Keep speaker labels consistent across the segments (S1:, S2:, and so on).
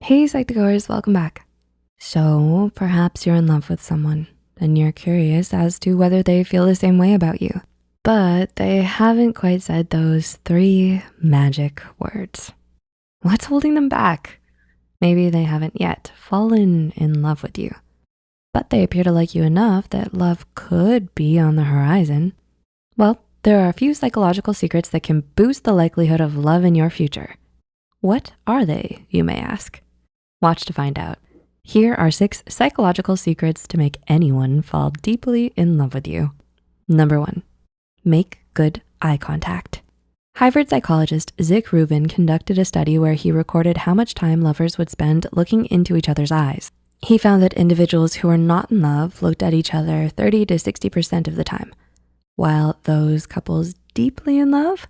S1: Hey Psychgoers, welcome back. So perhaps you're in love with someone and you're curious as to whether they feel the same way about you, but they haven't quite said those 3 magic words. What's holding them back? Maybe they haven't yet fallen in love with you, but they appear to like you enough that love could be on the horizon. Well, there are a few psychological secrets that can boost the likelihood of love in your future. What are they, you may ask? Watch to find out. Here are 6 psychological secrets to make anyone fall deeply in love with you. Number 1, make good eye contact. Harvard psychologist Zick Rubin conducted a study where he recorded how much time lovers would spend looking into each other's eyes. He found that individuals who were not in love looked at each other 30 to 60% of the time, while those couples deeply in love,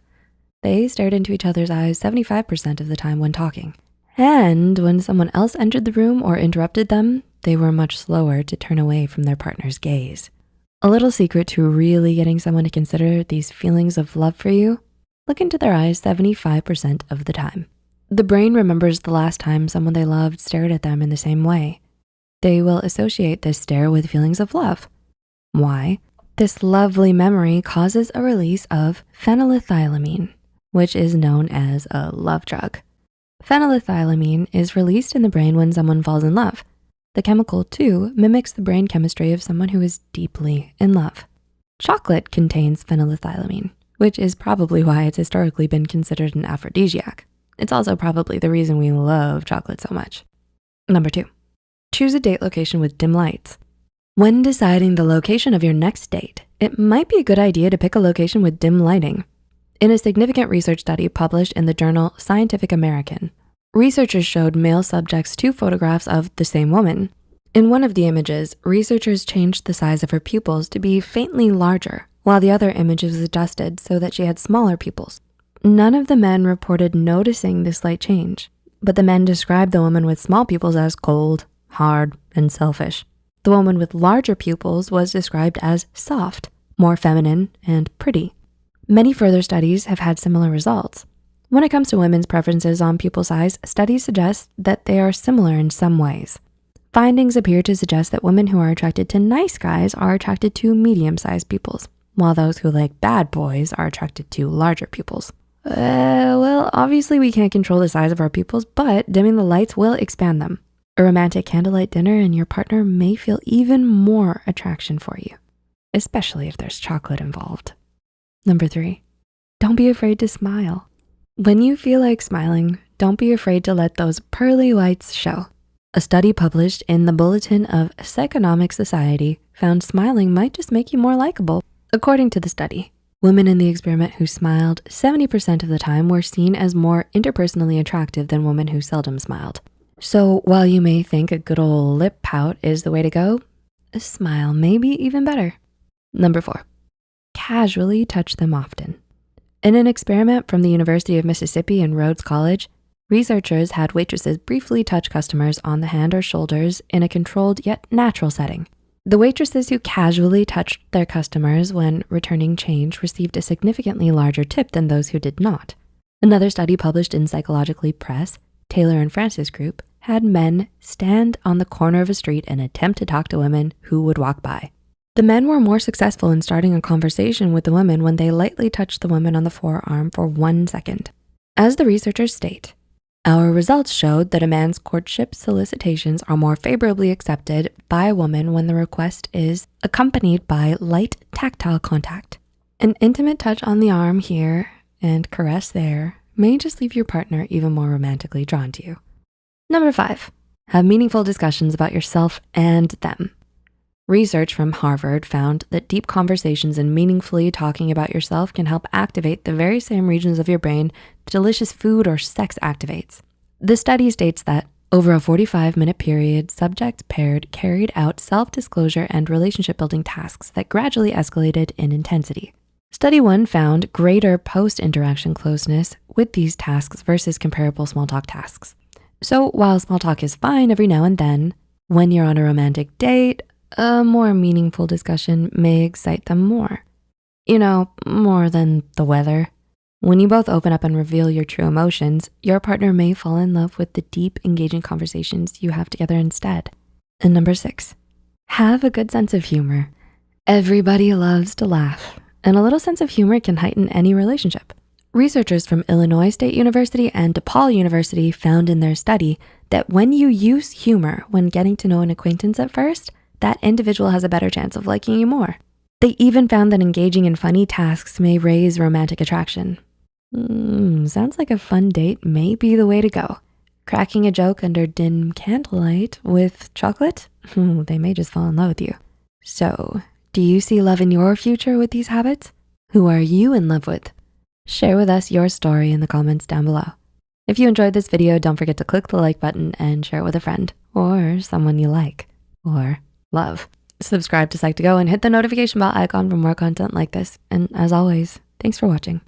S1: they stared into each other's eyes 75% of the time when talking. And when someone else entered the room or interrupted them, they were much slower to turn away from their partner's gaze. A little secret to really getting someone to consider these feelings of love for you: look into their eyes 75% of the time. The brain remembers the last time someone they loved stared at them in the same way. They will associate this stare with feelings of love. Why? This lovely memory causes a release of phenylethylamine, which is known as a love drug. Phenylethylamine is released in the brain when someone falls in love. The chemical too mimics the brain chemistry of someone who is deeply in love. Chocolate contains phenylethylamine, which is probably why it's historically been considered an aphrodisiac. It's also probably the reason we love chocolate so much. Number 2, choose a date location with dim lights. When deciding the location of your next date, it might be a good idea to pick a location with dim lighting. In a significant research study published in the journal Scientific American, researchers showed male subjects 2 photographs of the same woman. In one of the images, researchers changed the size of her pupils to be faintly larger, while the other image was adjusted so that she had smaller pupils. None of the men reported noticing this slight change, but the men described the woman with small pupils as cold, hard, and selfish. The woman with larger pupils was described as soft, more feminine, and pretty. Many further studies have had similar results. When it comes to women's preferences on pupil size, studies suggest that they are similar in some ways. Findings appear to suggest that women who are attracted to nice guys are attracted to medium-sized pupils, while those who like bad boys are attracted to larger pupils. Well, obviously we can't control the size of our pupils, but dimming the lights will expand them. A romantic candlelight dinner and your partner may feel even more attraction for you, especially if there's chocolate involved. Number 3, don't be afraid to smile. When you feel like smiling, don't be afraid to let those pearly whites show. A study published in the Bulletin of Psychonomic Society found smiling might just make you more likable. According to the study, women in the experiment who smiled 70% of the time were seen as more interpersonally attractive than women who seldom smiled. So while you may think a good old lip pout is the way to go, a smile may be even better. Number 4, casually touch them often. In an experiment from the University of Mississippi and Rhodes College, researchers had waitresses briefly touch customers on the hand or shoulders in a controlled yet natural setting. The waitresses who casually touched their customers when returning change received a significantly larger tip than those who did not. Another study published in Psychologically Press, Taylor and Francis Group, had men stand on the corner of a street and attempt to talk to women who would walk by. The men were more successful in starting a conversation with the women when they lightly touched the woman on the forearm for 1 second. As the researchers state, our results showed that a man's courtship solicitations are more favorably accepted by a woman when the request is accompanied by light tactile contact. An intimate touch on the arm here and caress there may just leave your partner even more romantically drawn to you. Number 5, have meaningful discussions about yourself and them. Research from Harvard found that deep conversations and meaningfully talking about yourself can help activate the very same regions of your brain that delicious food or sex activates. The study states that over a 45-minute period, subjects paired carried out self-disclosure and relationship-building tasks that gradually escalated in intensity. Study 1 found greater post-interaction closeness with these tasks versus comparable small talk tasks. So while small talk is fine every now and then, when you're on a romantic date, a more meaningful discussion may excite them more. You know, more than the weather. When you both open up and reveal your true emotions, your partner may fall in love with the deep, engaging conversations you have together instead. And number 6, have a good sense of humor. Everybody loves to laugh, and a little sense of humor can heighten any relationship. Researchers from Illinois State University and DePaul University found in their study that when you use humor when getting to know an acquaintance at first, that individual has a better chance of liking you more. They even found that engaging in funny tasks may raise romantic attraction. Sounds like a fun date may be the way to go. Cracking a joke under dim candlelight with chocolate? They may just fall in love with you. So, do you see love in your future with these habits? Who are you in love with? Share with us your story in the comments down below. If you enjoyed this video, don't forget to click the like button and share it with a friend or someone you like or love. Subscribe to Psych2Go and hit the notification bell icon for more content like this. And as always, thanks for watching.